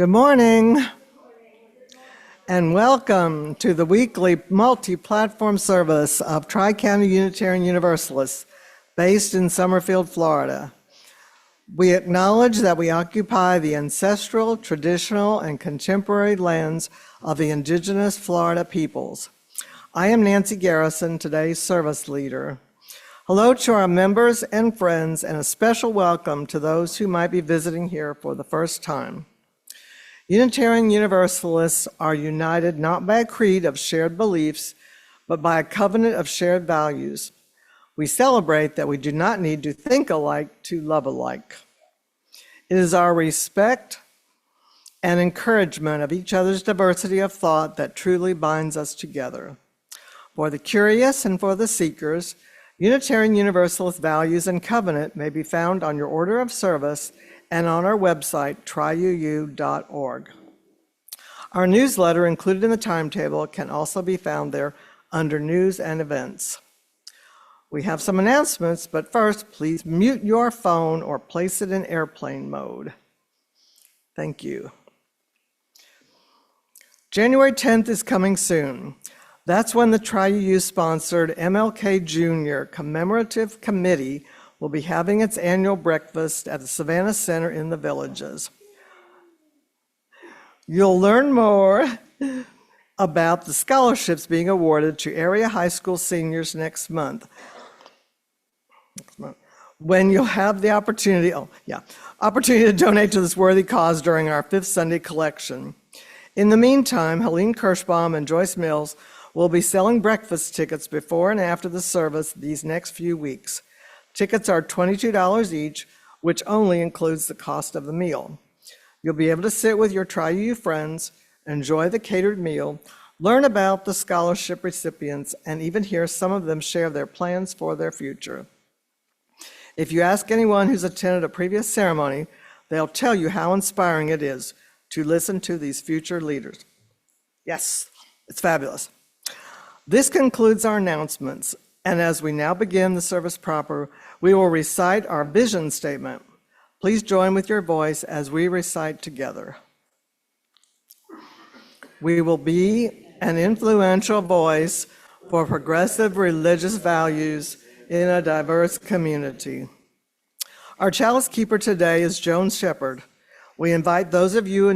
Good morning, and welcome to the weekly multi-platform service of Tri-County Unitarian Universalists based in Summerfield, Florida. We acknowledge that we occupy the ancestral, traditional, and contemporary lands of the indigenous Florida peoples. I am Nancy Garrison, today's service leader. Hello to our members and friends, and a special welcome to those who might be visiting here for the first time. Unitarian Universalists are united not by a creed of shared beliefs, but by a covenant of shared values. We celebrate that we do not need to think alike to love alike. It is our respect and encouragement of each other's diversity of thought that truly binds us together. For the curious and for the seekers, Unitarian Universalist values and covenant may be found on your order of service and on our website, triuu.org. Our newsletter included in the timetable can also be found there under News and Events. We have some announcements, but first, please mute your phone or place it in airplane mode. Thank you. January 10th is coming soon. That's when the Tri-U-sponsored MLK Jr. Commemorative Committee will be having its annual breakfast at the Savannah Center in the Villages. You'll learn more about the scholarships being awarded to area high school seniors next month. When you'll have the opportunity to donate to this worthy cause during our fifth Sunday collection. In the meantime, Helene Kirschbaum and Joyce Mills will be selling breakfast tickets before and after the service these next few weeks. Tickets are $22 each, which only includes the cost of the meal. You'll be able to sit with your Tri-U friends, enjoy the catered meal, learn about the scholarship recipients, and even hear some of them share their plans for their future. If you ask anyone who's attended a previous ceremony, they'll tell you how inspiring it is to listen to these future leaders. Yes, it's fabulous. This concludes our announcements, and as we now begin the service proper, we will recite our vision statement. Please join with your voice as we recite together. We will be an influential voice for progressive religious values in a diverse community. Our chalice keeper today is Joan Shepard. We invite those of you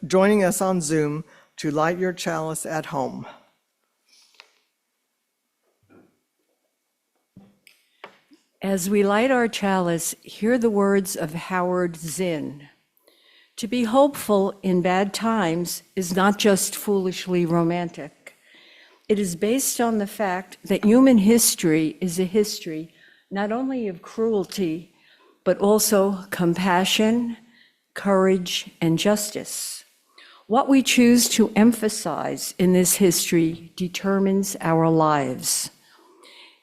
joining us on Zoom to light your chalice at home. As we light our chalice, hear the words of Howard Zinn. To be hopeful in bad times is not just foolishly romantic. It is based on the fact that human history is a history not only of cruelty, but also compassion, courage, and justice. What we choose to emphasize in this history determines our lives.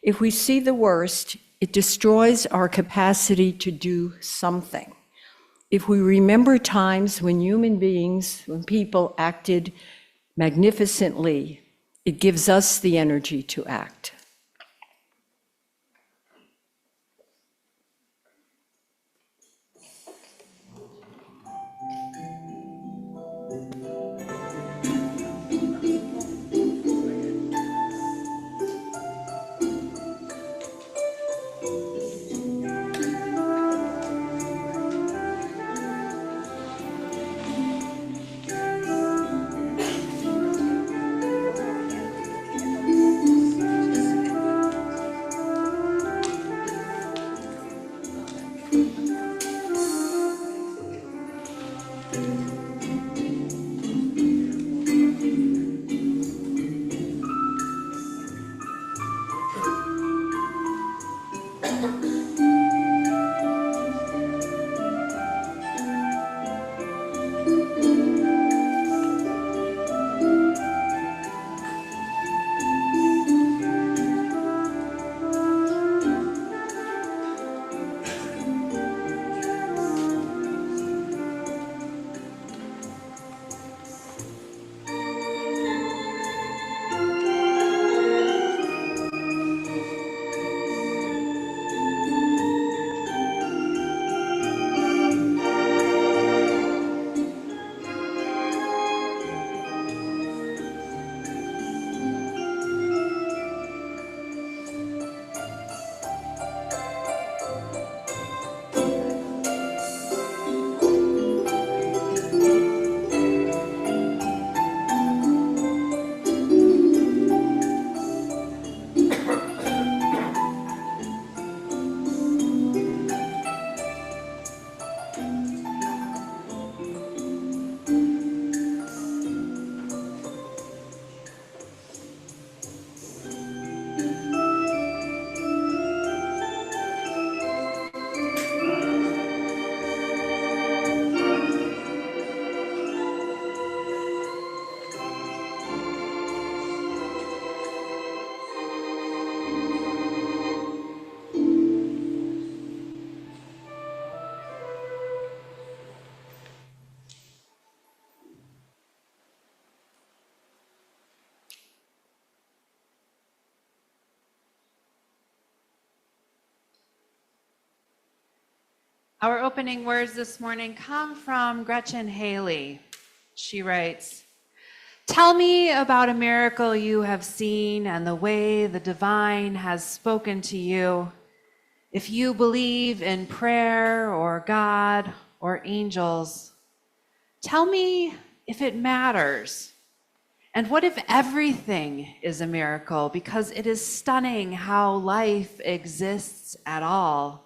If we see the worst, it destroys our capacity to do something. If we remember times when when people acted magnificently, it gives us the energy to act. Our opening words this morning come from Gretchen Haley. She writes, "Tell me about a miracle you have seen and the way the divine has spoken to you. If you believe in prayer or God or angels, tell me if it matters. And what if everything is a miracle? Because it is stunning how life exists at all.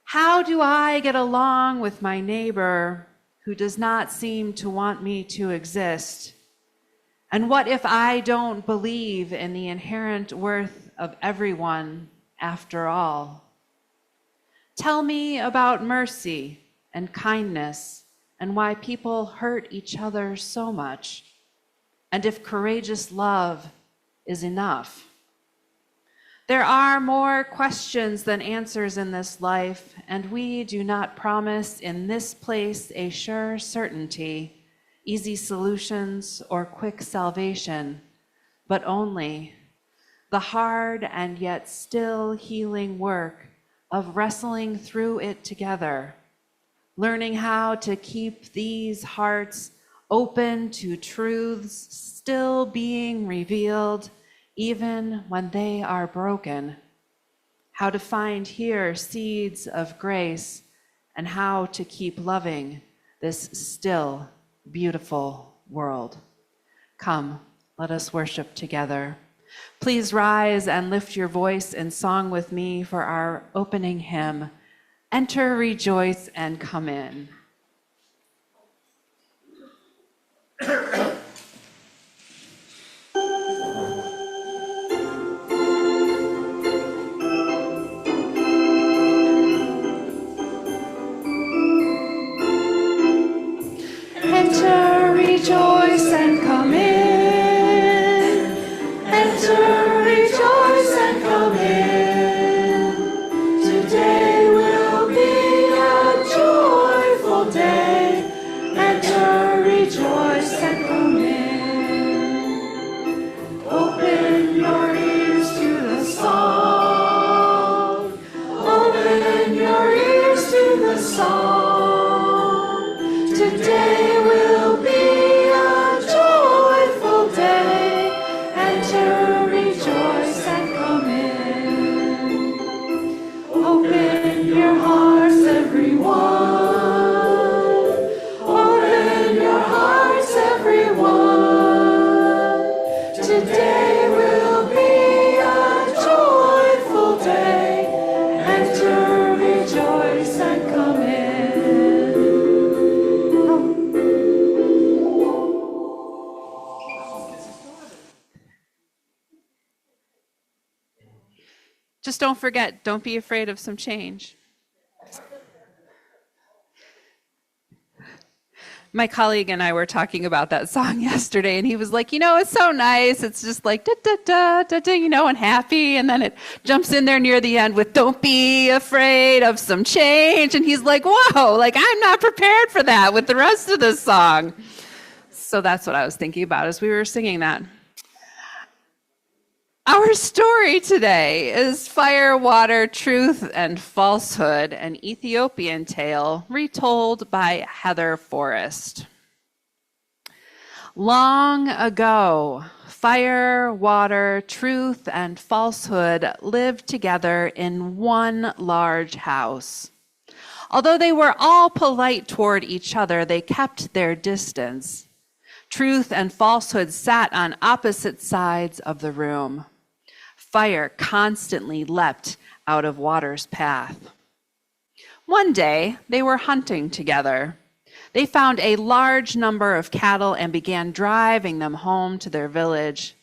How do I get along with my neighbor who does not seem to want me to exist? And what if I don't believe in the inherent worth of everyone after all? Tell me about mercy and kindness and why people hurt each other so much, and if courageous love is enough. There are more questions than answers in this life, and we do not promise in this place a sure certainty, easy solutions, or quick salvation, but only the hard and yet still healing work of wrestling through it together, learning how to keep these hearts open to truths still being revealed even when they are broken, how to find here seeds of grace, and how to keep loving this still beautiful world. Come, let us worship together. Please rise and lift your voice in song with me for our opening hymn, Enter, Rejoice, and Come In. Enter, rejoice, and come in. Enter, rejoice, and come in. Today will be a joyful day. Enter, rejoice, and come in. Open your ears to the song. Open your ears to the song. Today will be a joyful day. Enter, rejoice, and come in. Open your hearts, everyone. Open your hearts, everyone. Today will be a joyful day. Enter, rejoice, and come in. Just don't forget, don't be afraid of some change. My colleague and I were talking about that song yesterday, and he was like, it's so nice. It's just like, da, da, da, da, da, and happy. And then it jumps in there near the end with, don't be afraid of some change. And he's like, whoa, like I'm not prepared for that with the rest of the song. So that's what I was thinking about as we were singing that. Our story today is Fire, Water, Truth, and Falsehood, an Ethiopian tale retold by Heather Forrest. Long ago, fire, water, truth, and falsehood lived together in one large house. Although they were all polite toward each other, they kept their distance. Truth and falsehood sat on opposite sides of the room. Fire constantly leapt out of water's path. One day, they were hunting together. They found a large number of cattle and began driving them home to their village.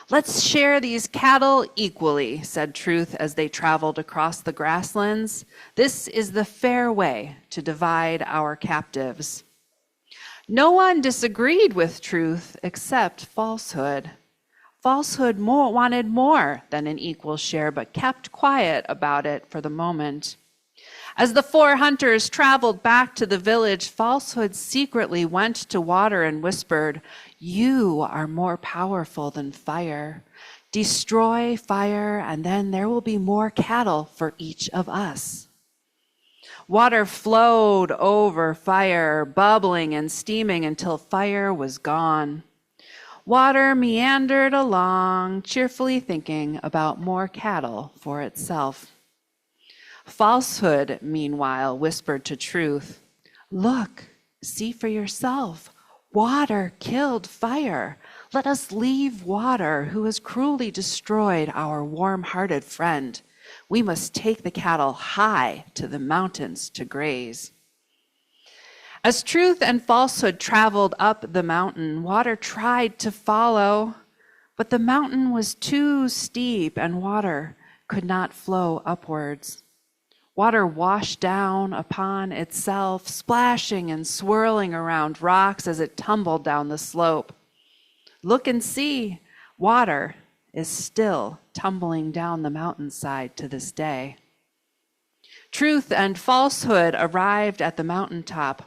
Let's share these cattle equally, said Truth as they traveled across the grasslands. This is the fair way to divide our captives. No one disagreed with Truth except Falsehood. Falsehood wanted more than an equal share, but kept quiet about it for the moment. As the four hunters traveled back to the village, Falsehood secretly went to Water and whispered, "You are more powerful than fire. Destroy fire, and then there will be more cattle for each of us." Water flowed over fire, bubbling and steaming until fire was gone. Water meandered along, cheerfully thinking about more cattle for itself. Falsehood, meanwhile, whispered to truth, "Look, see for yourself. Water killed fire. Let us leave water, who has cruelly destroyed our warm-hearted friend. We must take the cattle high to the mountains to graze." As truth and falsehood traveled up the mountain, water tried to follow, but the mountain was too steep and water could not flow upwards. Water washed down upon itself, splashing and swirling around rocks as it tumbled down the slope. Look and see, water is still tumbling down the mountainside to this day. Truth and falsehood arrived at the mountaintop.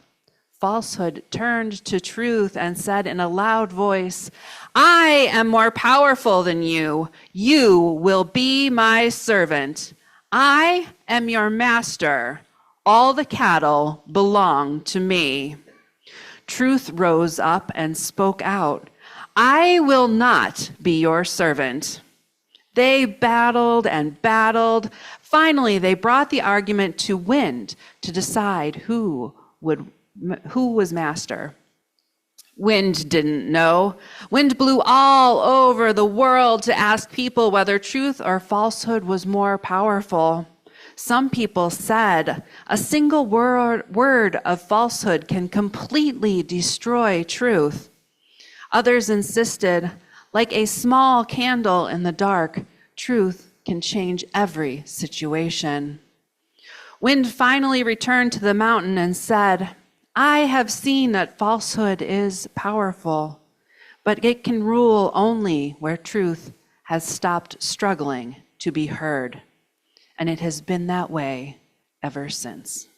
Falsehood turned to truth and said in a loud voice, "I am more powerful than you. You will be my servant. I am your master. All the cattle belong to me." Truth rose up and spoke out, "I will not be your servant." They battled and battled. Finally, they brought the argument to wind to decide who was master. Wind didn't know. Wind blew all over the world to ask people whether truth or falsehood was more powerful. Some people said a single word of falsehood can completely destroy truth. Others insisted, like a small candle in the dark, truth can change every situation. Wind finally returned to the mountain and said, "I have seen that falsehood is powerful, but it can rule only where truth has stopped struggling to be heard. And it has been that way ever since."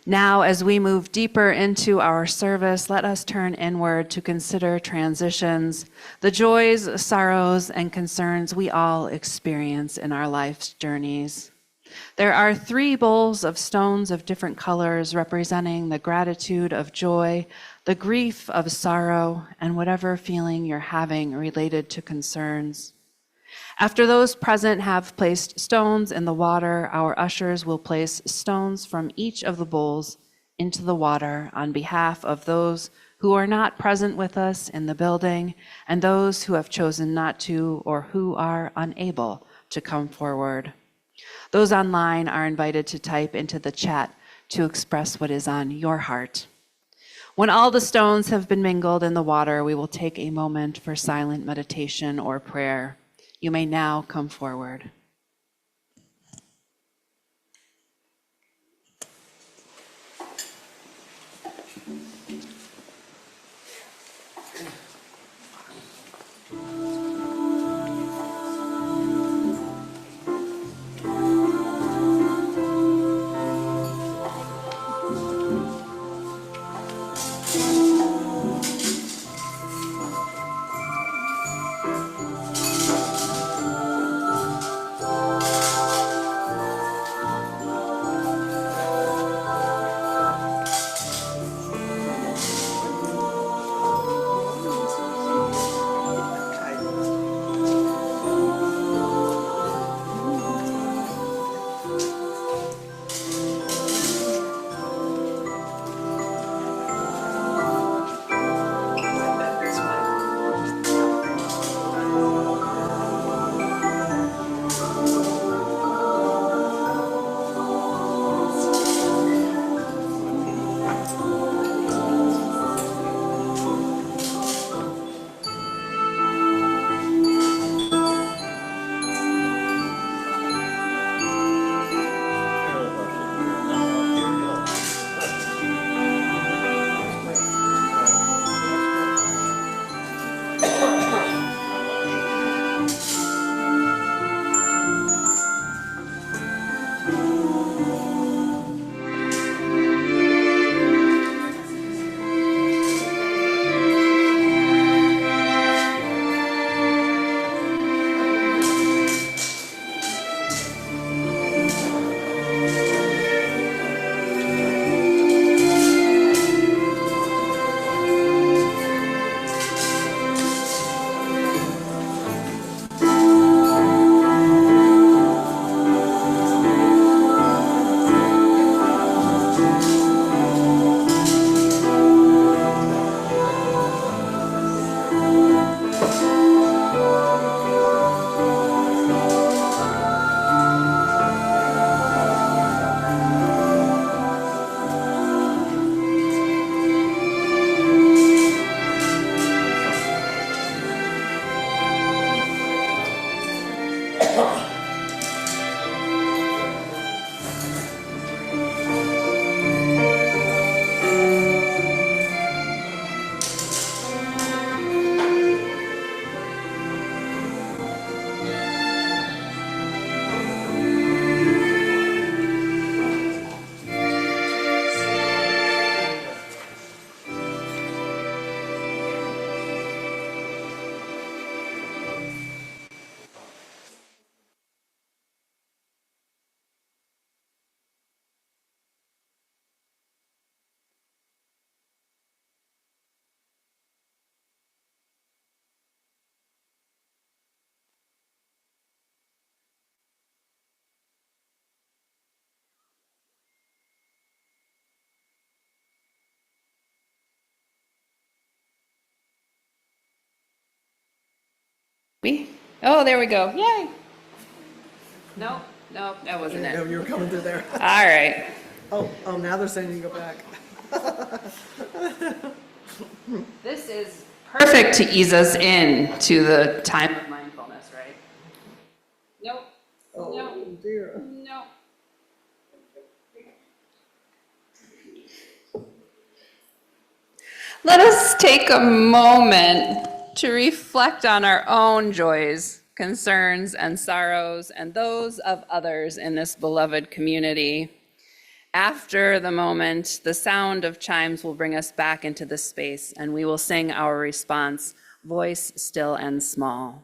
Now, as we move deeper into our service, let us turn inward to consider transitions, the joys, sorrows, and concerns we all experience in our life's journeys. There are 3 bowls of stones of different colors representing the gratitude of joy, the grief of sorrow, and whatever feeling you're having related to concerns. After those present have placed stones in the water, our ushers will place stones from each of the bowls into the water on behalf of those who are not present with us in the building and those who have chosen not to or who are unable to come forward. Those online are invited to type into the chat to express what is on your heart. When all the stones have been mingled in the water, we will take a moment for silent meditation or prayer. You may now come forward. Oh, there we go. Yay. Nope, nope, that wasn't No, it. you were coming through there. All right. Oh, now they're saying you can go back. This is perfect to ease us in to the time of mindfulness, right? Nope. Oh, dear. Nope. Let us take a moment to reflect on our own joys, concerns, and sorrows, and those of others in this beloved community. After the moment, the sound of chimes will bring us back into the space, and we will sing our response, voice still and small.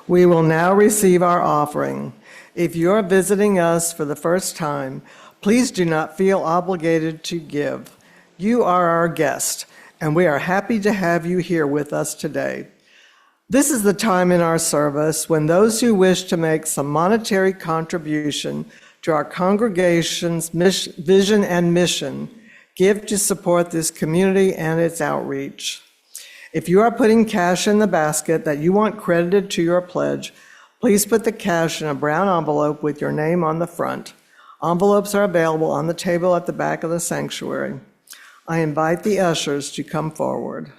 We will now receive our offering. If you're visiting us for the first time, please do not feel obligated to give. You are our guest, and we are happy to have you here with us today. This is the time in our service when those who wish to make some monetary contribution to our congregation's vision and mission give to support this community and its outreach. If you are putting cash in the basket that you want credited to your pledge, please put the cash in a brown envelope with your name on the front. Envelopes are available on the table at the back of the sanctuary. I invite the ushers to come forward.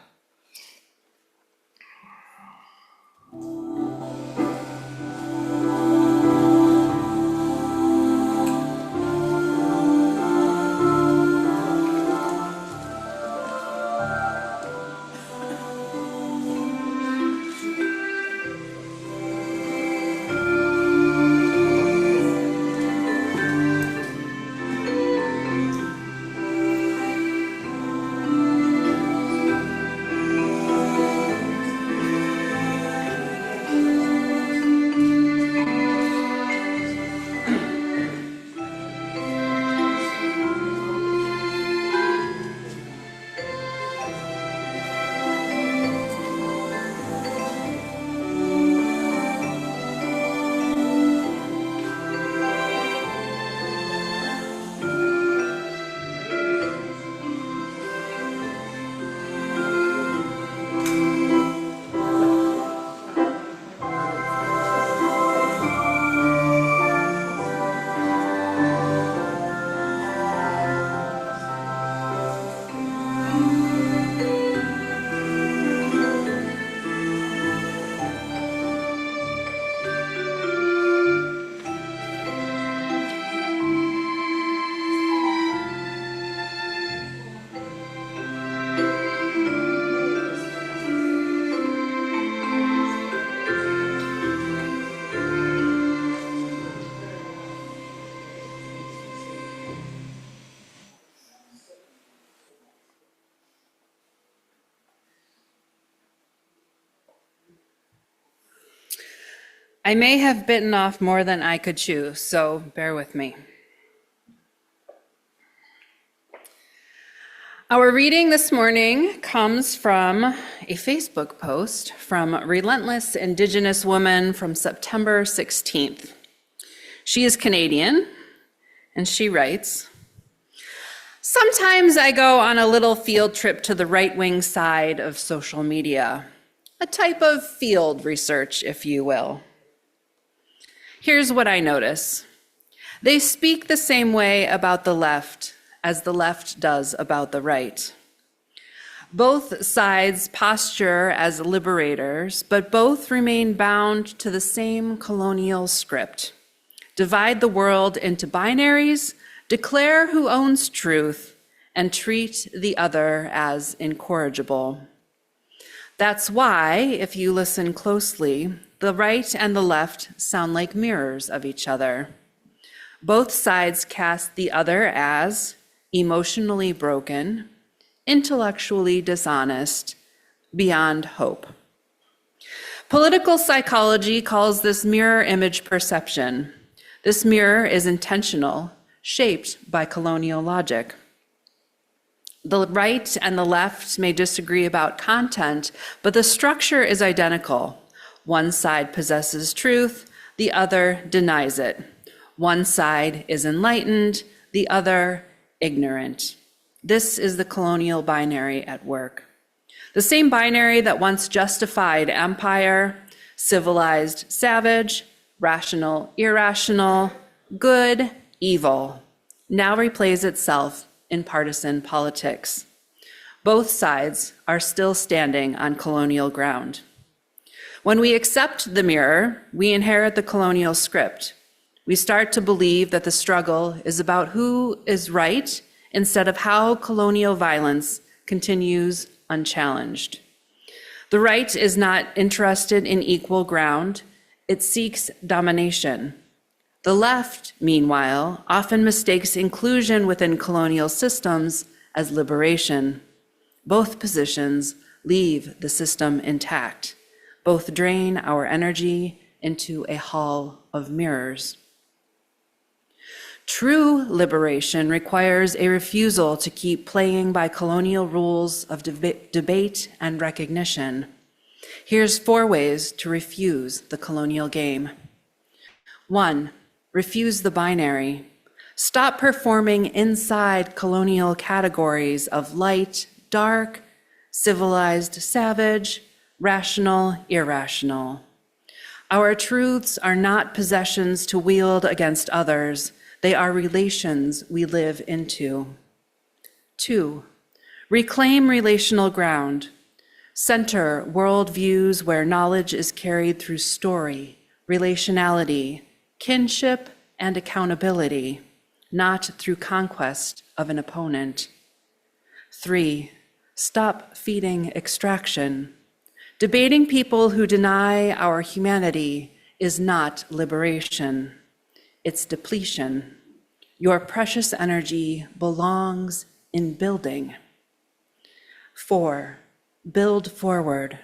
I may have bitten off more than I could chew, so bear with me. Our reading this morning comes from a Facebook post from Relentless Indigenous Woman from September 16th. She is Canadian, and she writes, "Sometimes I go on a little field trip to the right-wing side of social media, a type of field research, if you will. Here's what I notice. They speak the same way about the left as the left does about the right. Both sides posture as liberators, but both remain bound to the same colonial script. Divide the world into binaries, declare who owns truth, and treat the other as incorrigible. That's why, if you listen closely, the right and the left sound like mirrors of each other. Both sides cast the other as emotionally broken, intellectually dishonest, beyond hope. Political psychology calls this mirror image perception. This mirror is intentional, shaped by colonial logic. The right and the left may disagree about content, but the structure is identical. One side possesses truth, the other denies it. One side is enlightened, the other ignorant. This is the colonial binary at work. The same binary that once justified empire, civilized, savage, rational, irrational, good, evil, now replays itself in partisan politics. Both sides are still standing on colonial ground. When we accept the mirror, we inherit the colonial script. We start to believe that the struggle is about who is right instead of how colonial violence continues unchallenged. The right is not interested in equal ground. It seeks domination. The left, meanwhile, often mistakes inclusion within colonial systems as liberation. Both positions leave the system intact. Both drain our energy into a hall of mirrors. True liberation requires a refusal to keep playing by colonial rules of debate and recognition. Here's 4 ways to refuse the colonial game. 1, refuse the binary. Stop performing inside colonial categories of light, dark, civilized, savage, rational, irrational. Our truths are not possessions to wield against others. They are relations we live into. 2, reclaim relational ground. Center worldviews where knowledge is carried through story, relationality, kinship, and accountability, not through conquest of an opponent. 3, stop feeding extraction. Debating people who deny our humanity is not liberation. It's depletion. Your precious energy belongs in building. 4, build forward.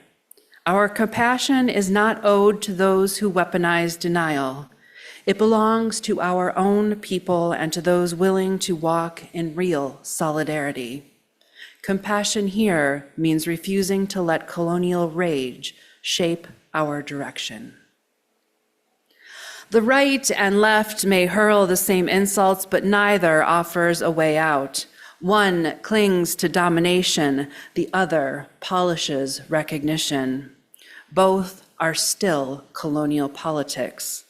Our compassion is not owed to those who weaponize denial. It belongs to our own people and to those willing to walk in real solidarity. Compassion here means refusing to let colonial rage shape our direction. The right and left may hurl the same insults, but neither offers a way out. One clings to domination, the other polishes recognition. Both are still colonial politics.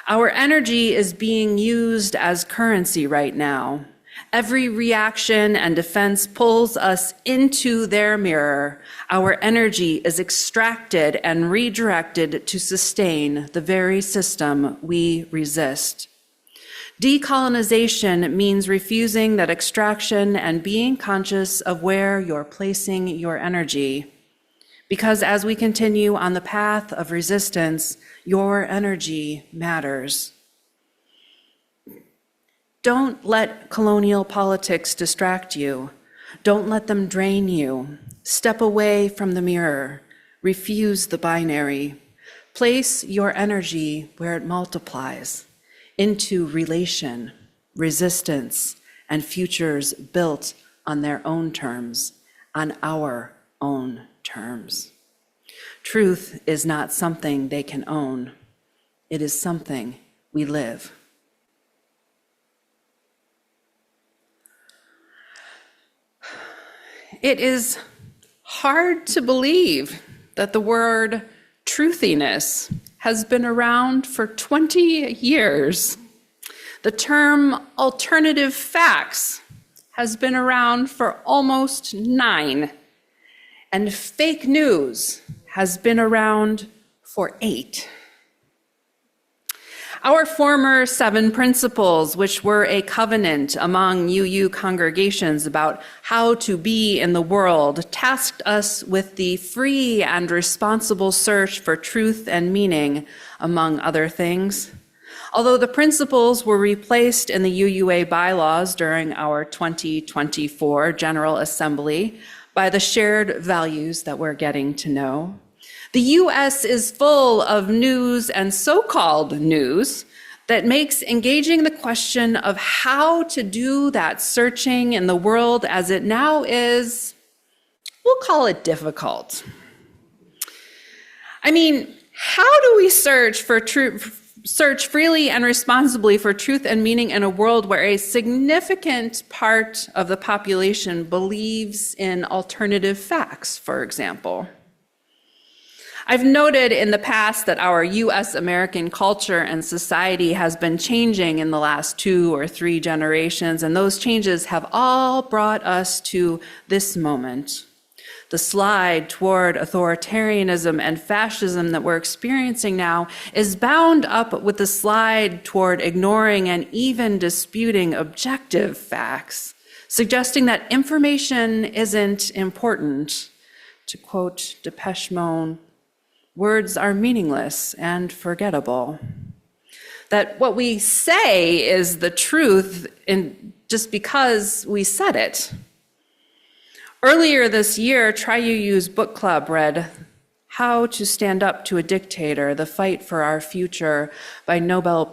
Our energy is being used as currency right now. Every reaction and defense pulls us into their mirror. Our energy is extracted and redirected to sustain the very system we resist. Decolonization means refusing that extraction and being conscious of where you're placing your energy. Because as we continue on the path of resistance, your energy matters. Don't let colonial politics distract you. Don't let them drain you. Step away from the mirror. Refuse the binary. Place your energy where it multiplies, into relation, resistance, and futures built on their own terms, on our own terms. Truth is not something they can own. It is something we live. It is hard to believe that the word truthiness has been around for 20 years. The term alternative facts has been around for almost 9, and fake news has been around for 8. Our former 7 principles, which were a covenant among UU congregations about how to be in the world, tasked us with the free and responsible search for truth and meaning, among other things. Although the principles were replaced in the UUA bylaws during our 2024 General Assembly by the shared values that we're getting to know. The U.S. is full of news and so-called news that makes engaging the question of how to do that searching in the world as it now is, we'll call it difficult. I mean, how do we search freely and responsibly for truth and meaning in a world where a significant part of the population believes in alternative facts, for example? I've noted in the past that our U.S. American culture and society has been changing in the last 2 or 3 generations, and those changes have all brought us to this moment. The slide toward authoritarianism and fascism that we're experiencing now is bound up with the slide toward ignoring and even disputing objective facts, suggesting that information isn't important. To quote Depeche Mode, words are meaningless and forgettable. That what we say is the truth just because we said it. Earlier this year, TriUU's book club read How to Stand Up to a Dictator, The Fight for Our Future by Nobel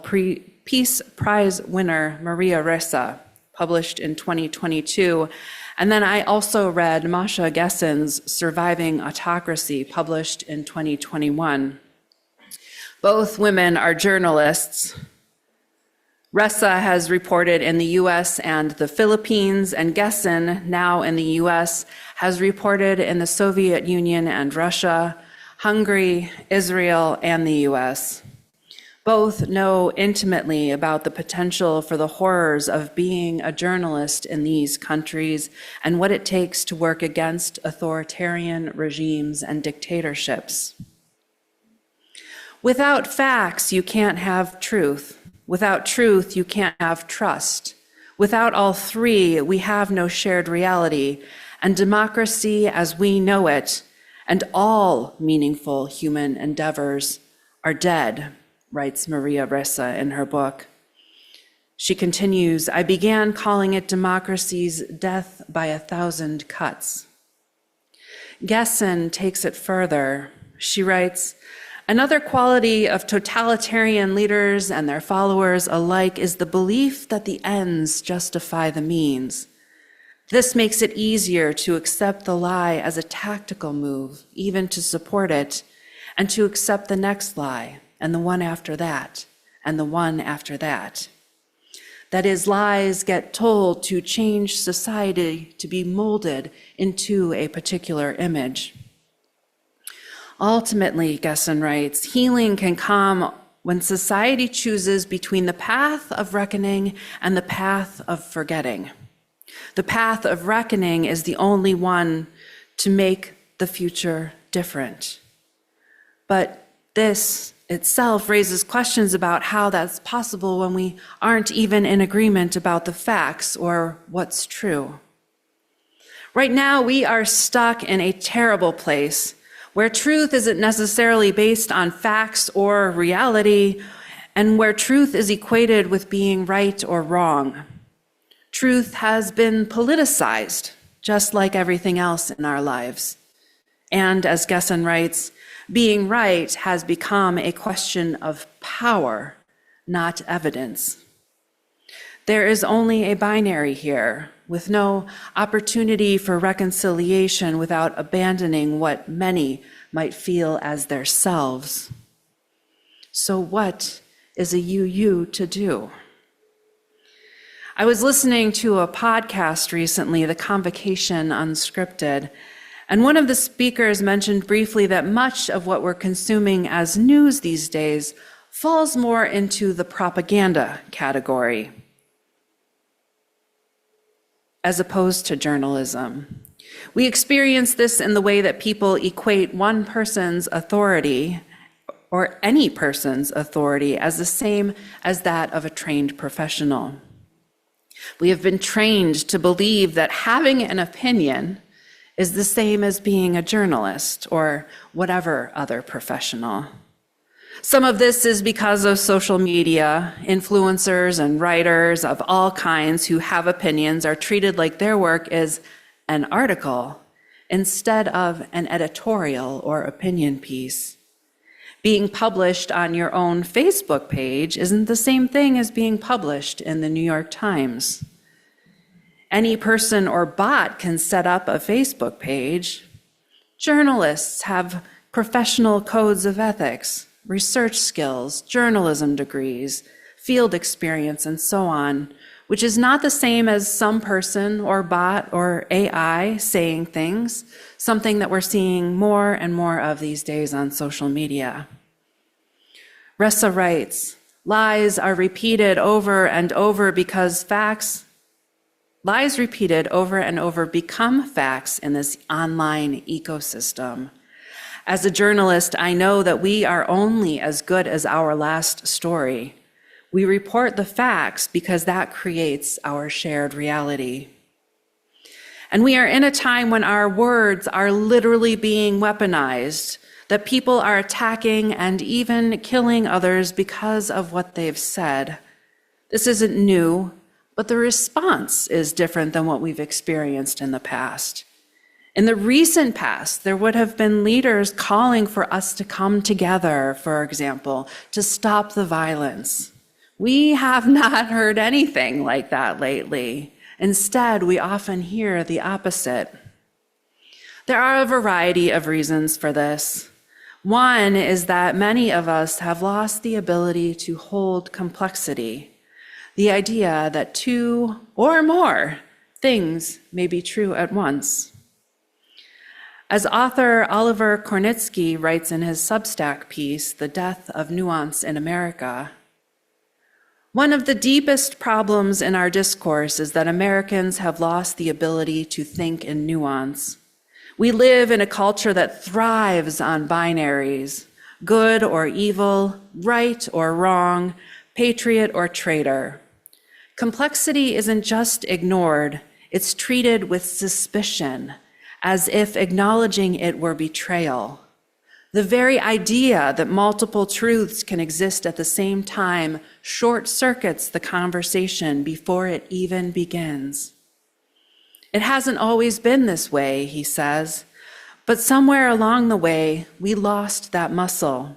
Peace Prize winner Maria Ressa, published in 2022. And then I also read Masha Gessen's Surviving Autocracy, published in 2021. Both women are journalists. Ressa has reported in the US and the Philippines, and Gessen, now in the US, has reported in the Soviet Union and Russia, Hungary, Israel, and the US. Both know intimately about the potential for the horrors of being a journalist in these countries and what it takes to work against authoritarian regimes and dictatorships. Without facts, you can't have truth. Without truth, you can't have trust. Without all 3, we have no shared reality, and democracy as we know it, and all meaningful human endeavors are dead, writes Maria Ressa in her book. She continues, I began calling it democracy's death by 1,000 cuts. Gessen takes it further. She writes, another quality of totalitarian leaders and their followers alike is the belief that the ends justify the means. This makes it easier to accept the lie as a tactical move, even to support it, and to accept the next lie, and the one after that, and the one after that. That is, lies get told to change society to be molded into a particular image. Ultimately, Gessen writes, healing can come when society chooses between the path of reckoning and the path of forgetting. The path of reckoning is the only one to make the future different. But this itself raises questions about how that's possible when we aren't even in agreement about the facts or what's true. Right now, we are stuck in a terrible place where truth isn't necessarily based on facts or reality, and where truth is equated with being right or wrong. Truth has been politicized, just like everything else in our lives. And as Gessen writes, Being right has become a question of power, not evidence. There is only a binary here, with no opportunity for reconciliation without abandoning what many might feel as their selves. So what is a you to do? I was listening to a podcast recently, The Convocation Unscripted, and one of the speakers mentioned briefly that much of what we're consuming as news these days falls more into the propaganda category, as opposed to journalism. We experience this in the way that people equate one person's authority, or any person's authority, as the same as that of a trained professional. We have been trained to believe that having an opinion is the same as being a journalist or whatever other professional. Some of this is because of social media. Influencers and writers of all kinds who have opinions are treated like their work is an article instead of an editorial or opinion piece. Being published on your own Facebook page isn't the same thing as being published in the New York Times. Any person or bot can set up a Facebook page. Journalists have professional codes of ethics, research skills, journalism degrees, field experience, and so on, which is not the same as some person or bot or AI saying things, something that we're seeing more and more of these days on social media. Ressa writes, lies are repeated over and over because lies repeated over and over become facts in this online ecosystem. As a journalist, I know that we are only as good as our last story. We report the facts because that creates our shared reality. And we are in a time when our words are literally being weaponized, that people are attacking and even killing others because of what they've said. This isn't new, but the response is different than what we've experienced in the past. In the recent past, there would have been leaders calling for us to come together, for example, to stop the violence. We have not heard anything like that lately. Instead, we often hear the opposite. There are a variety of reasons for this. One is that many of us have lost the ability to hold complexity, the idea that two or more things may be true at once. As author Oliver Kornitsky writes in his Substack piece, The Death of Nuance in America, one of the deepest problems in our discourse is that Americans have lost the ability to think in nuance. We live in a culture that thrives on binaries, good or evil, right or wrong, patriot or traitor. Complexity isn't just ignored, it's treated with suspicion, as if acknowledging it were betrayal. The very idea that multiple truths can exist at the same time short-circuits the conversation before it even begins. It hasn't always been this way, he says, but somewhere along the way, we lost that muscle.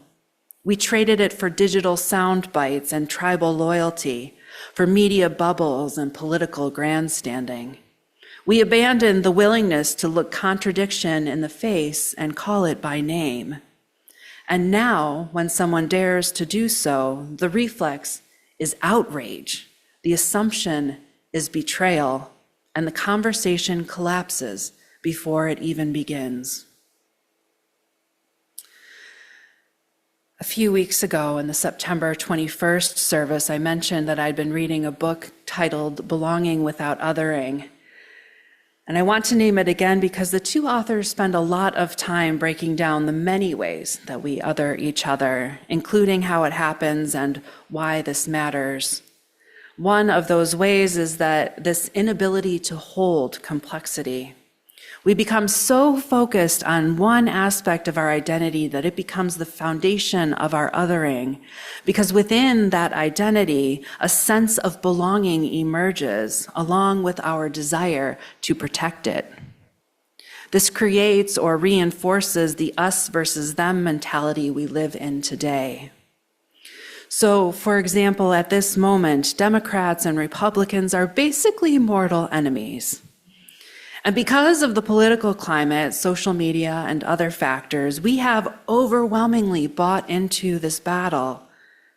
We traded it for digital sound bites and tribal loyalty, for media bubbles and political grandstanding. We abandoned the willingness to look contradiction in the face and call it by name. And now, when someone dares to do so, the reflex is outrage. The assumption is betrayal, and the conversation collapses before it even begins. A few weeks ago in the September 21st service, I mentioned that I'd been reading a book titled Belonging Without Othering. And I want to name it again because the two authors spend a lot of time breaking down the many ways that we other each other, including how it happens and why this matters. One of those ways is that this inability to hold complexity. We become so focused on one aspect of our identity that it becomes the foundation of our othering, because within that identity, a sense of belonging emerges, along with our desire to protect it. This creates or reinforces the us versus them mentality we live in today. So, for example, at this moment, Democrats and Republicans are basically mortal enemies. And because of the political climate, social media, and other factors, we have overwhelmingly bought into this battle,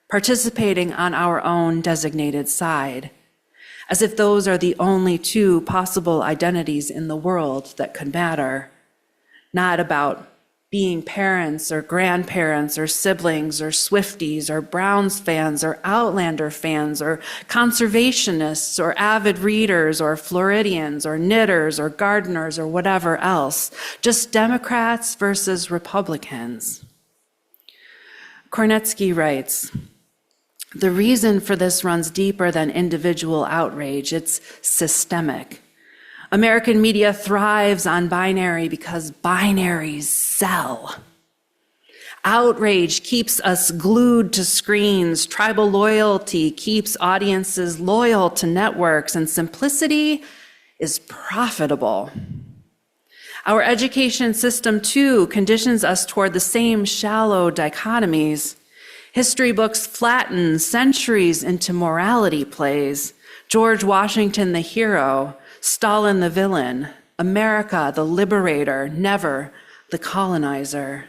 participating on our own designated side, as if those are the only two possible identities in the world that could matter, not about being parents or grandparents or siblings or Swifties or Browns fans or Outlander fans or conservationists or avid readers or Floridians or knitters or gardeners or whatever else, just Democrats versus Republicans. Kornetsky writes, "The reason for this runs deeper than individual outrage. It's systemic. American media thrives on binary because binaries sell. Outrage keeps us glued to screens. Tribal loyalty keeps audiences loyal to networks, and simplicity is profitable. Our education system, too, conditions us toward the same shallow dichotomies. History books flatten centuries into morality plays. George Washington the hero, Stalin the villain, America the liberator, never the colonizer.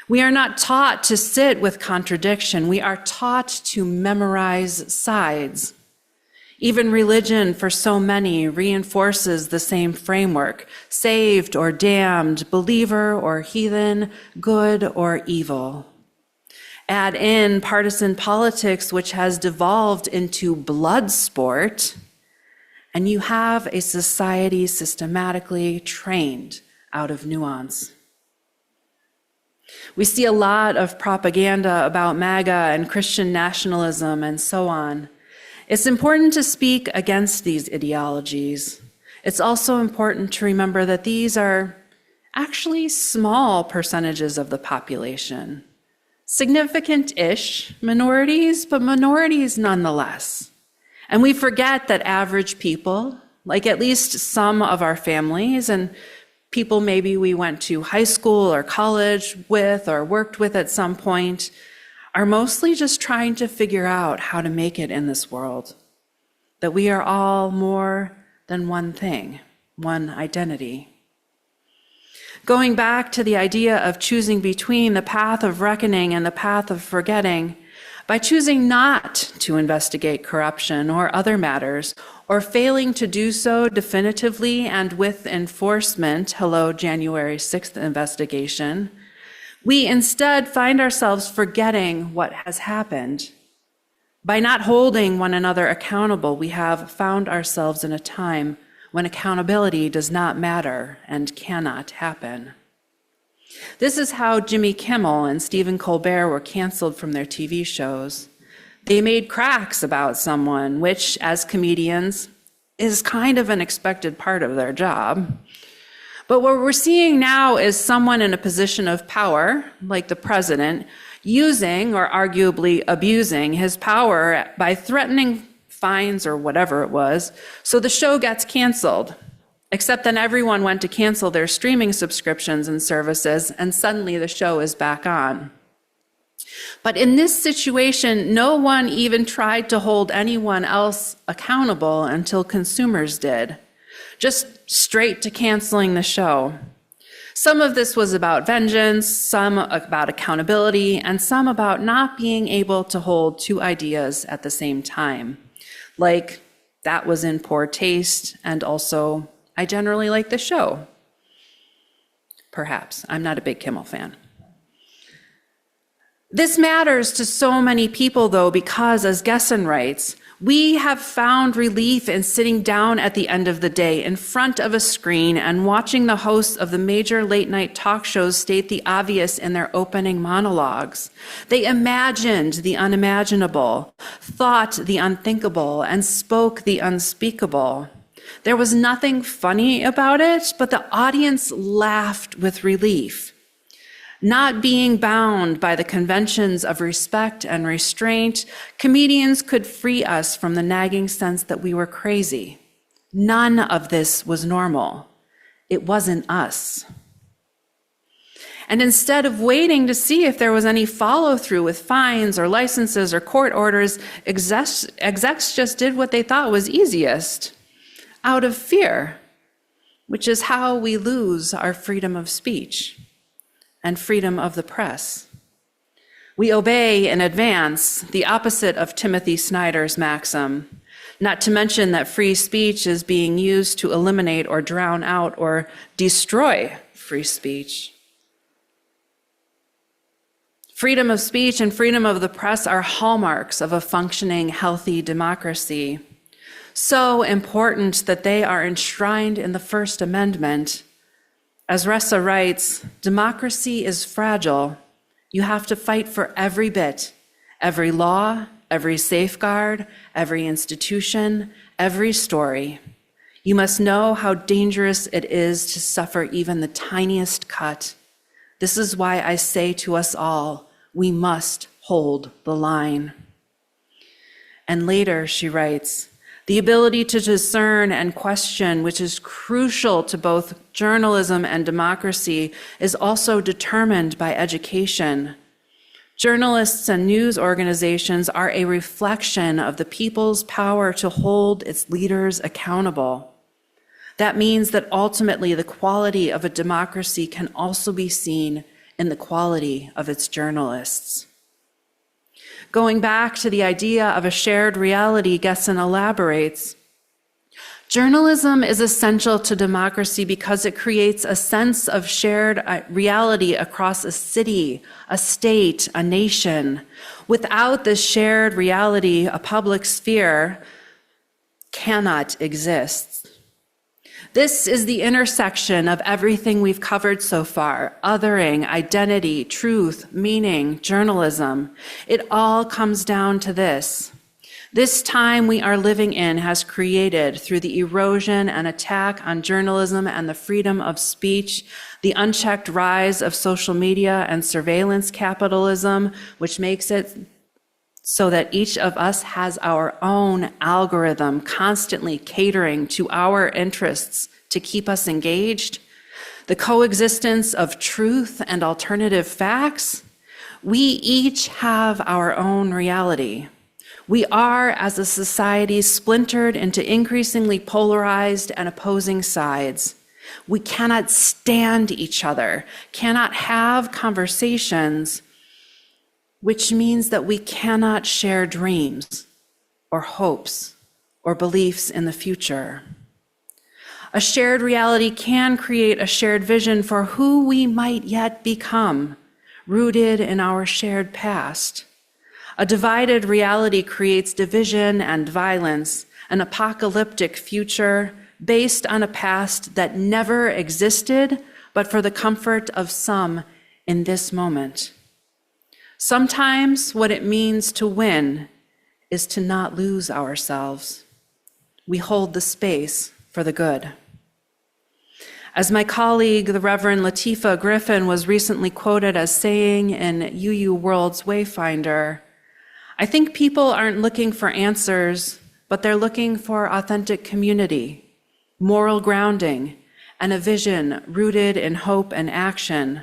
We are not taught to sit with contradiction. We are taught to memorize sides. Even religion, for so many, reinforces the same framework: saved or damned, believer or heathen, good or evil. Add in partisan politics, which has devolved into blood sport, and you have a society systematically trained out of nuance. We see a lot of propaganda about MAGA and Christian nationalism and so on. It's important to speak against these ideologies. It's also important to remember that these are actually small percentages of the population. Significant-ish minorities, but minorities nonetheless. And we forget that average people, like at least some of our families and people maybe we went to high school or college with or worked with at some point, are mostly just trying to figure out how to make it in this world. That we are all more than one thing, one identity. Going back to the idea of choosing between the path of reckoning and the path of forgetting, by choosing not to investigate corruption or other matters, or failing to do so definitively and with enforcement, hello, January 6th investigation, we instead find ourselves forgetting what has happened. By not holding one another accountable, we have found ourselves in a time when accountability does not matter and cannot happen. This is how Jimmy Kimmel and Stephen Colbert were canceled from their TV shows. They made cracks about someone, which, as comedians, is kind of an expected part of their job. But what we're seeing now is someone in a position of power, like the president, using or arguably abusing his power by threatening fines or whatever it was, so the show gets canceled. Except then everyone went to cancel their streaming subscriptions and services, and suddenly the show is back on. But in this situation, no one even tried to hold anyone else accountable until consumers did. Just straight to canceling the show. Some of this was about vengeance, some about accountability, and some about not being able to hold two ideas at the same time. Like, that was in poor taste, and also, I generally like the show. Perhaps. I'm not a big Kimmel fan. This matters to so many people, though, because, as Gessen writes, we have found relief in sitting down at the end of the day in front of a screen and watching the hosts of the major late-night talk shows state the obvious in their opening monologues. They imagined the unimaginable, thought the unthinkable, and spoke the unspeakable. There was nothing funny about it, but the audience laughed with relief. Not being bound by the conventions of respect and restraint, comedians could free us from the nagging sense that we were crazy. None of this was normal. It wasn't us. And instead of waiting to see if there was any follow through with fines or licenses or court orders, execs just did what they thought was easiest, out of fear, which is how we lose our freedom of speech and freedom of the press. We obey in advance, the opposite of Timothy Snyder's maxim, not to mention that free speech is being used to eliminate or drown out or destroy free speech. Freedom of speech and freedom of the press are hallmarks of a functioning, healthy democracy. So important that they are enshrined in the First Amendment. As Ressa writes, democracy is fragile. You have to fight for every bit, every law, every safeguard, every institution, every story. You must know how dangerous it is to suffer even the tiniest cut. This is why I say to us all, we must hold the line. And later she writes, the ability to discern and question, which is crucial to both journalism and democracy, is also determined by education. Journalists and news organizations are a reflection of the people's power to hold its leaders accountable. That means that ultimately the quality of a democracy can also be seen in the quality of its journalists. Going back to the idea of a shared reality, Gessen elaborates, journalism is essential to democracy because it creates a sense of shared reality across a city, a state, a nation. Without this shared reality, a public sphere cannot exist. This is the intersection of everything we've covered so far: othering, identity, truth, meaning, journalism. It all comes down to this. This time we are living in has created, through the erosion and attack on journalism and the freedom of speech, the unchecked rise of social media and surveillance capitalism, which makes it so that each of us has our own algorithm constantly catering to our interests to keep us engaged, the coexistence of truth and alternative facts. We each have our own reality. We are, as a society, splintered into increasingly polarized and opposing sides. We cannot stand each other, cannot have conversations, which means that we cannot share dreams or hopes or beliefs in the future. A shared reality can create a shared vision for who we might yet become, rooted in our shared past. A divided reality creates division and violence, an apocalyptic future based on a past that never existed, but for the comfort of some in this moment. Sometimes what it means to win is to not lose ourselves. We hold the space for the good. As my colleague, the Reverend Latifah Griffin, was recently quoted as saying in UU World's Wayfinder, I think people aren't looking for answers, but they're looking for authentic community, moral grounding, and a vision rooted in hope and action.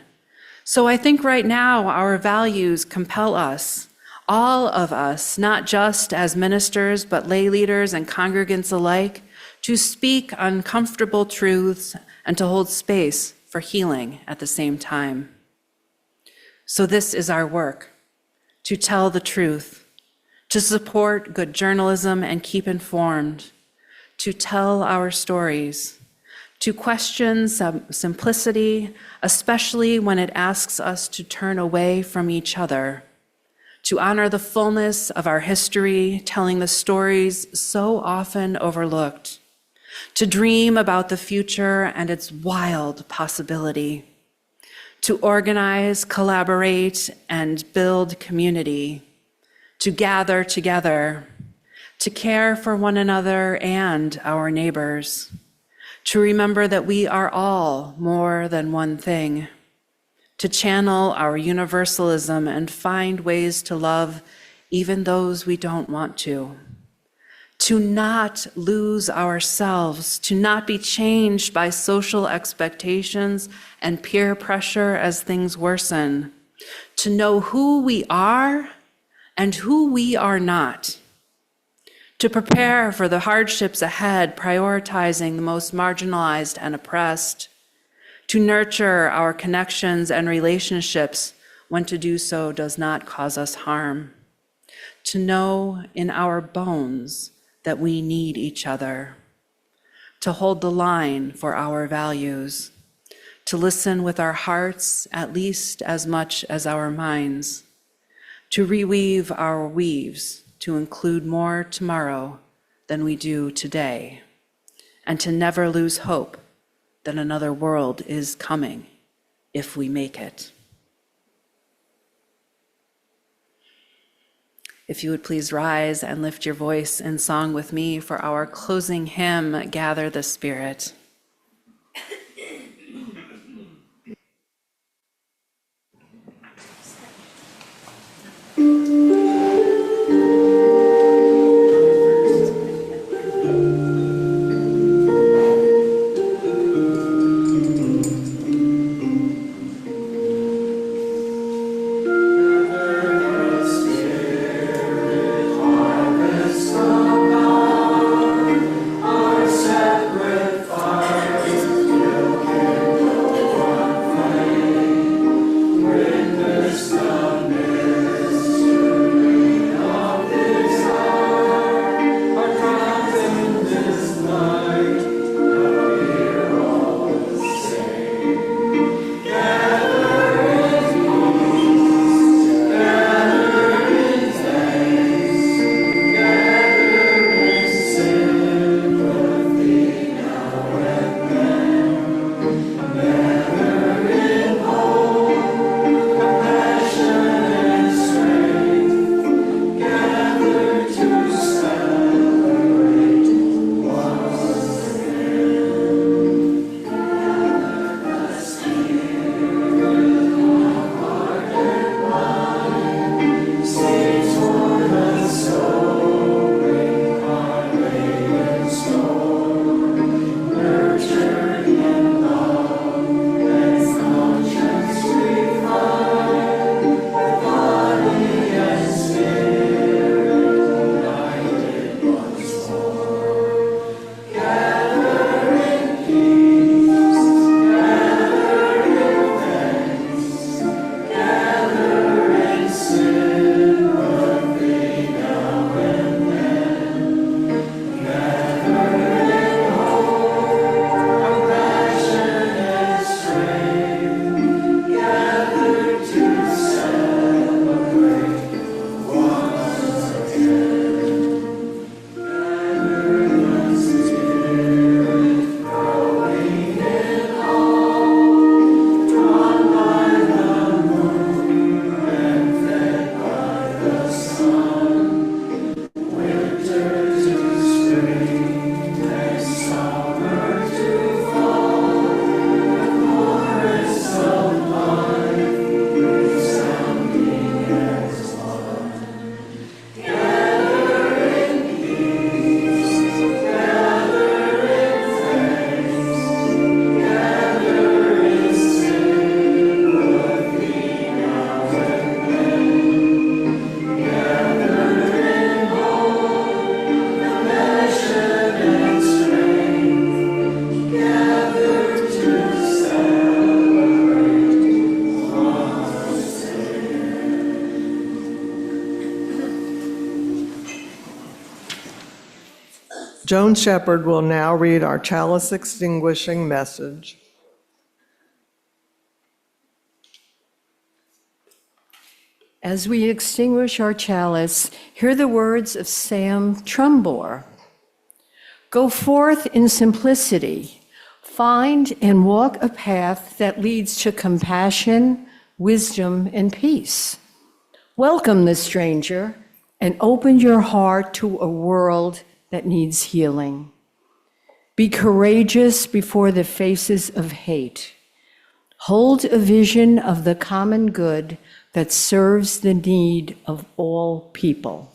So I think right now our values compel us, all of us, not just as ministers, but lay leaders and congregants alike, to speak uncomfortable truths and to hold space for healing at the same time. So this is our work, to tell the truth, to support good journalism and keep informed, to tell our stories, to question simplicity, especially when it asks us to turn away from each other, to honor the fullness of our history, telling the stories so often overlooked, to dream about the future and its wild possibility, to organize, collaborate, and build community, to gather together, to care for one another and our neighbors, to remember that we are all more than one thing, to channel our universalism and find ways to love even those we don't want to to not lose ourselves, to not be changed by social expectations and peer pressure as things worsen, to know who we are and who we are not, to prepare for the hardships ahead, prioritizing the most marginalized and oppressed, to nurture our connections and relationships when to do so does not cause us harm, to know in our bones that we need each other, to hold the line for our values, to listen with our hearts at least as much as our minds, to reweave our weaves to include more tomorrow than we do today, and to never lose hope that another world is coming if we make it. If you would please rise and lift your voice in song with me for our closing hymn, Gather the Spirit. Joan Shepherd will now read our chalice extinguishing message. As we extinguish our chalice, hear the words of Sam Trumbore. Go forth in simplicity, find and walk a path that leads to compassion, wisdom, and peace. Welcome the stranger and open your heart to a world that needs healing. Be courageous before the faces of hate. Hold a vision of the common good that serves the need of all people.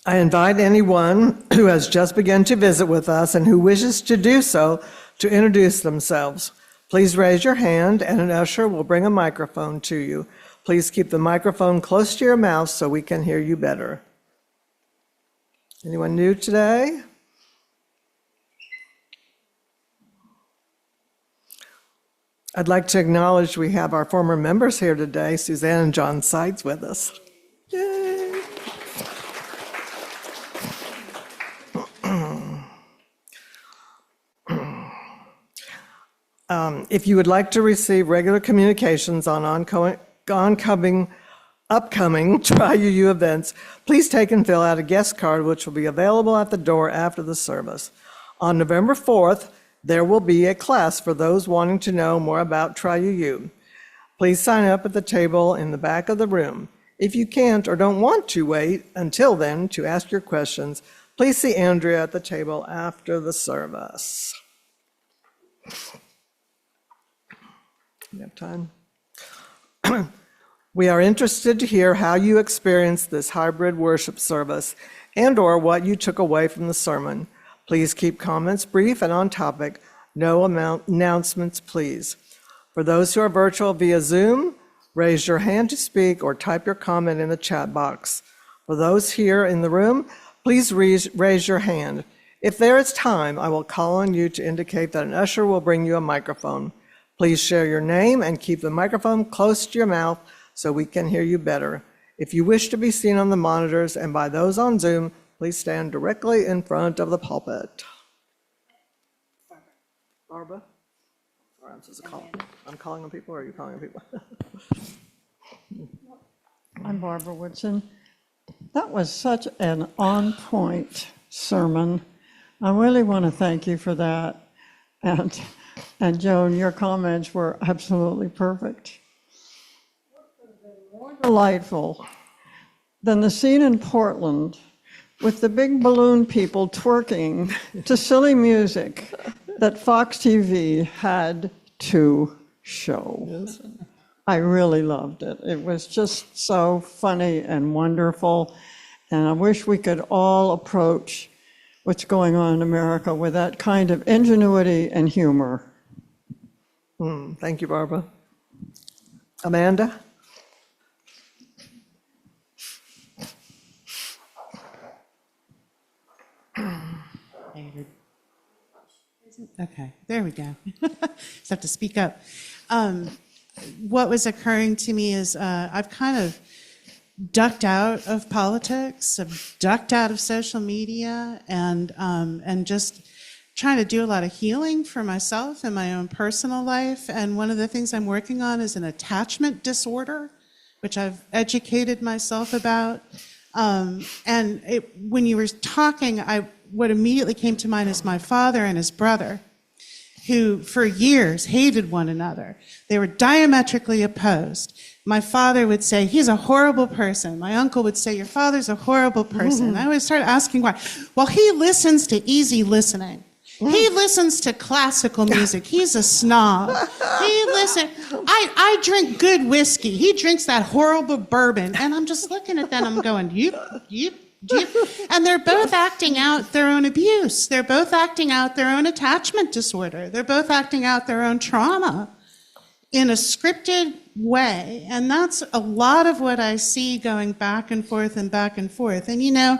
I invite anyone who has just begun to visit with us and who wishes to do so to introduce themselves. Please raise your hand and an usher will bring a microphone to you. Please keep the microphone close to your mouth so we can hear you better. Anyone new today? I'd like to acknowledge we have our former members here today, Suzanne and John Sides with us. Yay. If you would like to receive regular communications on upcoming Try UU events, please take and fill out a guest card, which will be available at the door after the service. On November 4th, there will be a class for those wanting to know more about Try UU. Please sign up at the table in the back of the room. If you can't or don't want to wait until then to ask your questions, please see Andrea at the table after the service. We have time. We are interested to hear how you experienced this hybrid worship service and/or what you took away from the sermon. Please keep comments brief and on topic. No announcements, please. For those who are virtual via Zoom, raise your hand to speak or type your comment in the chat box. For those here in the room, please raise your hand. If there is time, I will call on you to indicate that an usher will bring you a microphone. Please share your name and keep the microphone close to your mouth so we can hear you better. If you wish to be seen on the monitors and by those on Zoom, please stand directly in front of the pulpit. Barbara? Or I'm calling on people, or are you calling on people? I'm Barbara Woodson. That was such an on-point sermon. I really want to thank you for that. And Joan, your comments were absolutely perfect. More delightful than the scene in Portland with the big balloon people twerking to silly music that Fox TV had to show. Yes. I really loved it. It was just so funny and wonderful. And I wish we could all approach what's going on in America with that kind of ingenuity and humor. Thank you, Barbara. Amanda? Okay, there we go. Just have to speak up. What was occurring to me is I've kind of ducked out of politics, I've ducked out of social media, and just trying to do a lot of healing for myself in my own personal life. And one of the things I'm working on is an attachment disorder, which I've educated myself about. When you were talking, what immediately came to mind is my father and his brother, who for years hated one another. They were diametrically opposed. My father would say, he's a horrible person. My uncle would say, your father's a horrible person. I always started asking why. Well, he listens to easy listening. He listens to classical music. He's a snob. I drink good whiskey. He drinks that horrible bourbon. And I'm just looking at them, I'm going, yep. And they're both acting out their own abuse. They're both acting out their own attachment disorder. They're both acting out their own trauma in a scripted way. And that's a lot of what I see going back and forth and back and forth. And you know,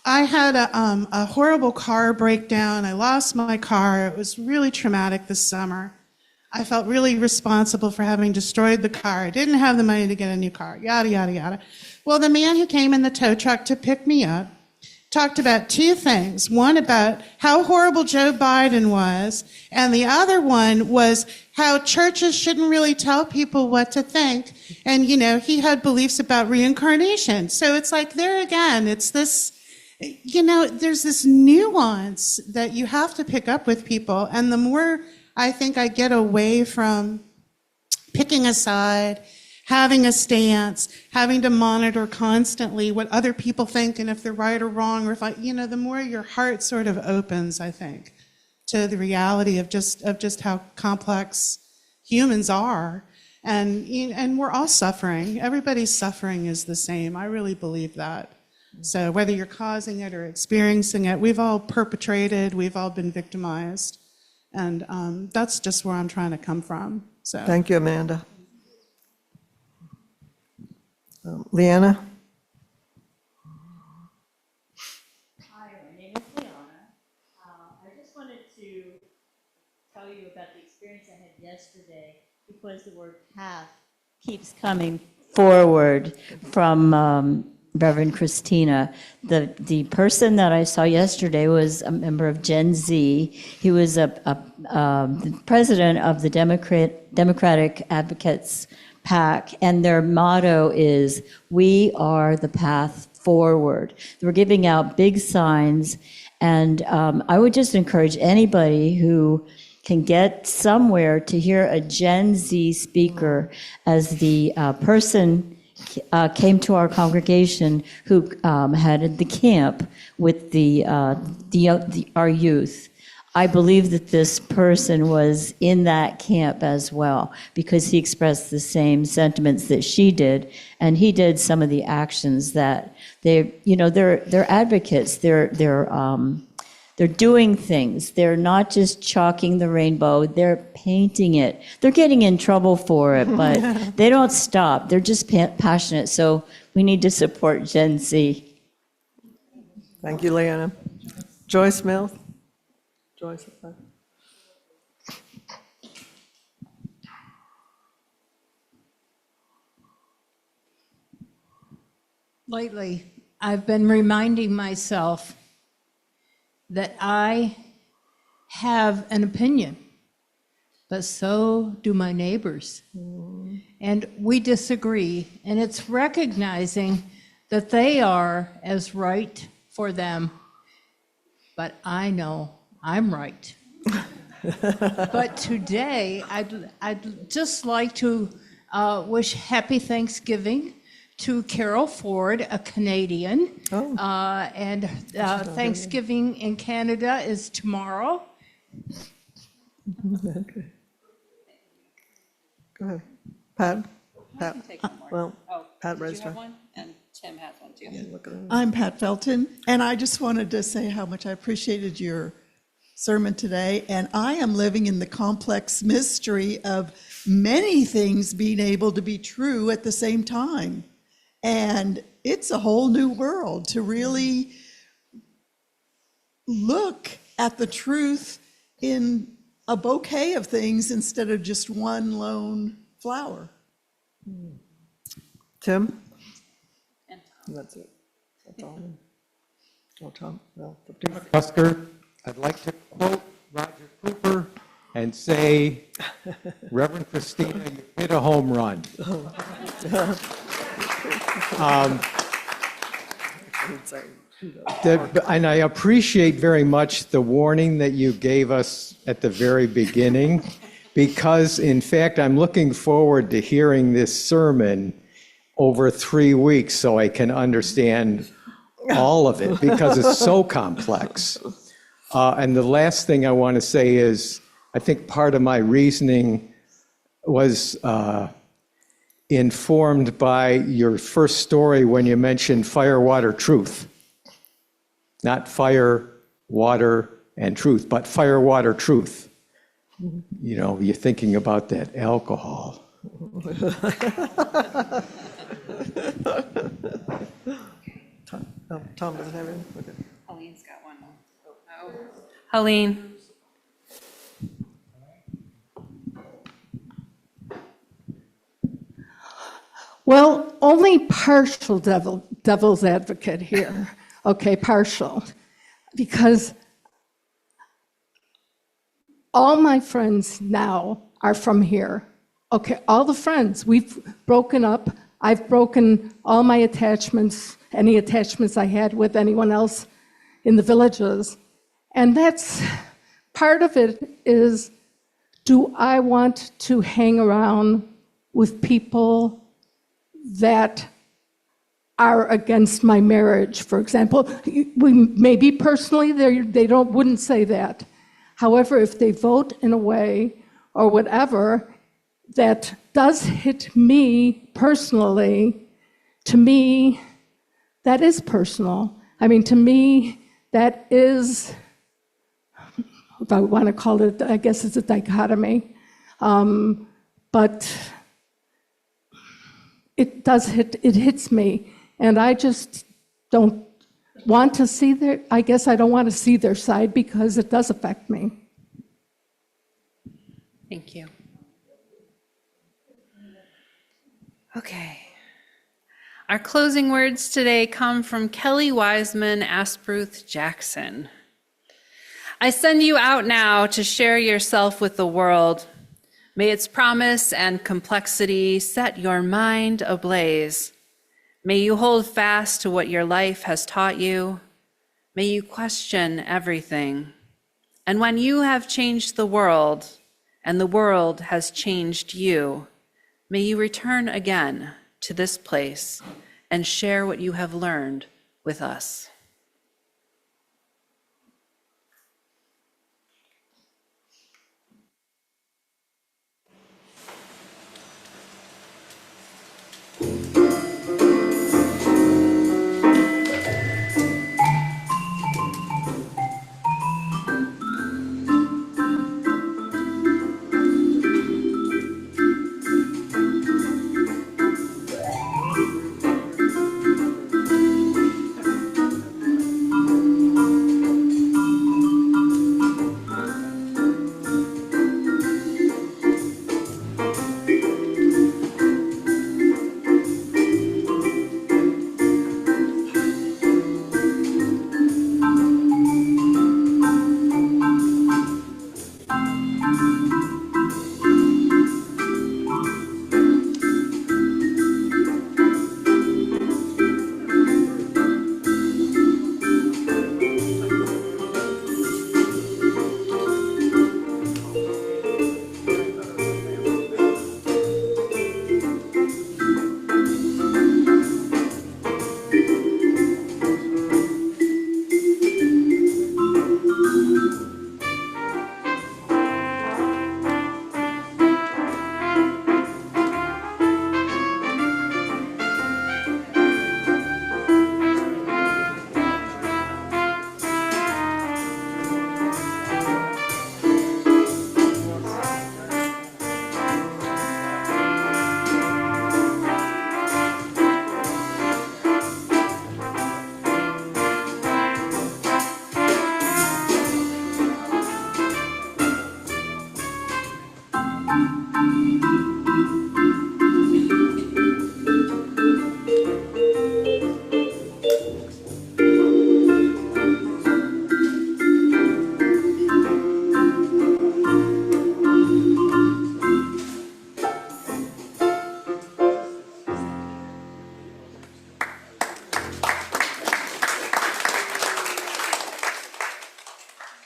I had a horrible car breakdown. I lost my car. It was really traumatic this summer. I felt really responsible for having destroyed the car. I didn't have the money to get a new car, yada, yada, yada. Well, the man who came in the tow truck to pick me up talked about two things. One about how horrible Joe Biden was, and the other one was how churches shouldn't really tell people what to think. And, you know, he had beliefs about reincarnation. So it's like there again, it's this, you know, there's this nuance that you have to pick up with people. And the more I think I get away from picking a side, having a stance, having to monitor constantly what other people think and if they're right or wrong, or if the more your heart sort of opens, I think, to the reality of just how complex humans are. And we're all suffering. Everybody's suffering is the same. I really believe that. So whether you're causing it or experiencing it, we've all perpetrated, we've all been victimized. And that's just where I'm trying to come from. So Thank you, Amanda. Leanna? Hi, my name is Liana. I just wanted to tell you about the experience I had yesterday because the word path keeps coming forward from Reverend Kristina. The person that I saw yesterday was a member of Gen Z. He was the president of the Democratic Advocates PAC, and their motto is, "We are the path forward." We're giving out big signs, and I would just encourage anybody who can get somewhere to hear a Gen Z speaker, as the person came to our congregation who had the camp with our youth. I believe that this person was in that camp as well, because he expressed the same sentiments that she did, and he did some of the actions that they're advocates. They're doing things. They're not just chalking the rainbow, they're painting it. They're getting in trouble for it, but they don't stop. They're just passionate. So we need to support Gen Z. Thank you, Leanna. Joyce Mills? Joyce? Lately, I've been reminding myself that I have an opinion, but so do my neighbors. And we disagree, and it's recognizing that they are as right for them, but I know I'm right. But today, I'd just like to wish happy Thanksgiving to Carol Ford, a Canadian. And Thanksgiving in Canada is tomorrow. Okay. Go ahead. Pat? Well, Pat raised her. And Tim has one too. Look at her. I'm Pat Felton, and I just wanted to say how much I appreciated your sermon today. And I am living in the complex mystery of many things being able to be true at the same time. And it's a whole new world to really look at the truth in a bouquet of things instead of just one lone flower. Tim? That's it. That's all. Oh, Tom? No. Husker, I'd like to quote Roger Cooper and say, Reverend Kristina, you hit a home run. And I appreciate very much the warning that you gave us at the very beginning, because in fact, I'm looking forward to hearing this sermon over 3 weeks so I can understand all of it, because it's so complex. And the last thing I want to say is, I think part of my reasoning was informed by your first story when you mentioned fire, water, truth. Not fire, water, and truth, but fire, water, truth. You know, you're thinking about that alcohol. Tom doesn't have any? Okay. Helene's got one. Oh. Helene. Well, only partial devil's advocate here. Okay, partial. Because all my friends now are from here. Okay, all the friends. We've broken up. I've broken all my attachments, any attachments I had with anyone else in the villages. And that's part of it is, do I want to hang around with people that are against my marriage, for example? We maybe personally they wouldn't say that. However, if they vote in a way or whatever that does hit me personally, to me, that is personal. I mean, to me, that is, if I want to call it, I guess it's a dichotomy. But it hits me. And I just don't want to see I guess I don't want to see their side because it does affect me. Thank you. Okay. Our closing words today come from Kelly Wiseman Aspruth Jackson. I send you out now to share yourself with the world. May its promise and complexity set your mind ablaze. May you hold fast to what your life has taught you. May you question everything. And when you have changed the world, and the world has changed you, may you return again to this place and share what you have learned with us.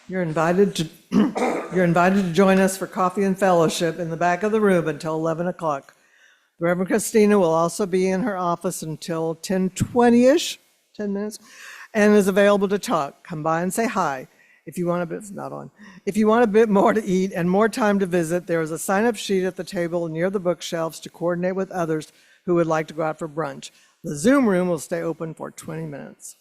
You're invited to you're invited to join us for coffee and fellowship in the back of the room until 11 o'clock. Reverend Kristina will also be in her office until 10:20-ish, 10 minutes, and is available to talk. Come by and say hi. If you want a bit, it's not on. If you want a bit more to eat and more time to visit, there is a sign-up sheet at the table near the bookshelves to coordinate with others who would like to go out for brunch. The Zoom room will stay open for 20 minutes.